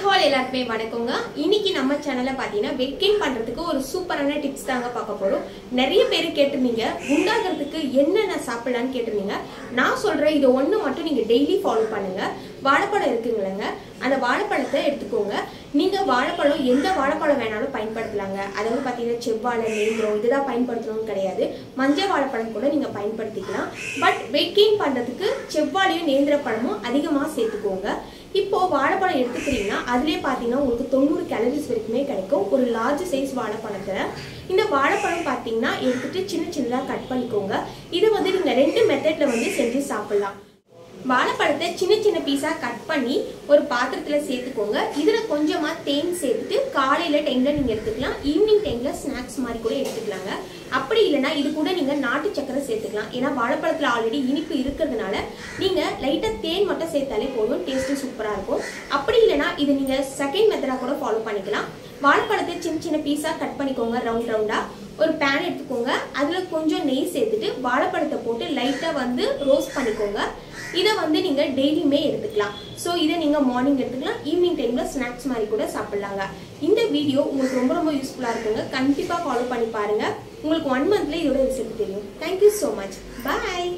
Hall எல்லாருக்குமே வணக்கங்க. இன்னைக்கு நம்ம சேனல்ல பாத்தீங்கன்னா வெயிட் கெயின் பண்றதுக்கு ஒரு சூப்பரான டிப்ஸ் தாங்க பார்க்க போறோம். நிறைய பேர் கேட்டிருந்தீங்க குண்டாகிறதுக்கு என்னென்ன சாப்பிடலாம்னு கேட்டிருந்தீங்க. நான் சொல்றேன் இது ஒண்ணு மட்டும் நீங்க டெய்லி ஃபாலோ பண்ணுங்க. வாழைப்பழம் இருக்குங்களேங்க, அந்த வாழைப்பழத்தை எடுத்துக்கோங்க. நீங்க வாழைப்பழம் எந்த வாழைப்பழம் வேணாலும் பயன்படுத்தலாங்க. அதாவது பாத்தீங்கன்னா செவ்வாழை, நேந்திரம் இதுதான் பயன்படுத்தணும்னு கிடையாது. மஞ்சள் வாழைப்பழம் கூட நீங்க பயன்படுத்திக்கலாம். பட் வெயிட் கெயின் பண்றதுக்கு செவ்வாழையும் நேந்திர பழமும் அதிகமா சேர்த்துக்கோங்க. இப்போ வாழைப்பழம் எடுத்துக்கிறீங்கன்னா அதுலேயே பார்த்தீங்கன்னா உங்களுக்கு 90 கேலரிஸ் வரைக்குமே கிடைக்கும் ஒரு லார்ஜ் சைஸ் வாழைப்பழத்தில். இந்த வாழைப்பழம் பார்த்தீங்கன்னா எடுத்துட்டு சின்ன சின்னதாக கட் பண்ணிக்கோங்க. இது வந்து நீங்கள் 2 மெத்தடில் செஞ்சு சாப்பிடலாம். வாழைப்பழத்தை சின்ன சின்ன பீஸாக கட் பண்ணி ஒரு பாத்திரத்தில் சேர்த்துக்கோங்க. இதில் கொஞ்சமாக தேன் சேர்த்துட்டு காலையில் டைமில் நீங்கள் எடுத்துக்கலாம். ஈவினிங் டைமில் ஸ்நாக்ஸ் மாதிரி கூட எடுத்துக்கலாங்க. அப்படி இல்லைன்னா இது கூட நீங்கள் நாட்டு சக்கரை சேர்த்துக்கலாம். ஏன்னா வாழைப்பழத்தில் ஆல்ரெடி இனிப்பு இருக்கிறதுனால நீங்கள் லைட்டாக தேன் மட்டும் சேர்த்தாலே போதும், டேஸ்ட்டு சூப்பராக இருக்கும். அப்படி இல்லைன்னா இது நீங்கள் செகண்ட் மெத்தடாக கூட ஃபாலோ பண்ணிக்கலாம். வாழைப்பழத்தை சின்ன சின்ன பீஸாக கட் பண்ணிக்கோங்க. ரவுண்டாக ஒரு பேன் எடுத்துக்கோங்க. அதில் கொஞ்சம் நெய் சேர்த்துட்டு வாழைப்பழத்தை போட்டு லைட்டாக ரோஸ்ட் பண்ணிக்கோங்க. இதை நீங்கள் டெய்லியுமே எடுத்துக்கலாம். ஸோ இதை நீங்கள் மார்னிங் எடுத்துக்கலாம், ஈவினிங் டைமில் ஸ்நாக்ஸ் மாதிரி கூட சாப்பிட்லாங்க. இந்த வீடியோ உங்களுக்கு ரொம்ப ரொம்ப யூஸ்ஃபுல்லாக இருக்குங்க. கண்டிப்பாக ஃபாலோ பண்ணி பாருங்கள். உங்களுக்கு 1 மந்த்ல இதோட ரிசல்ட் தெரியும். Thank you so much. பாய்.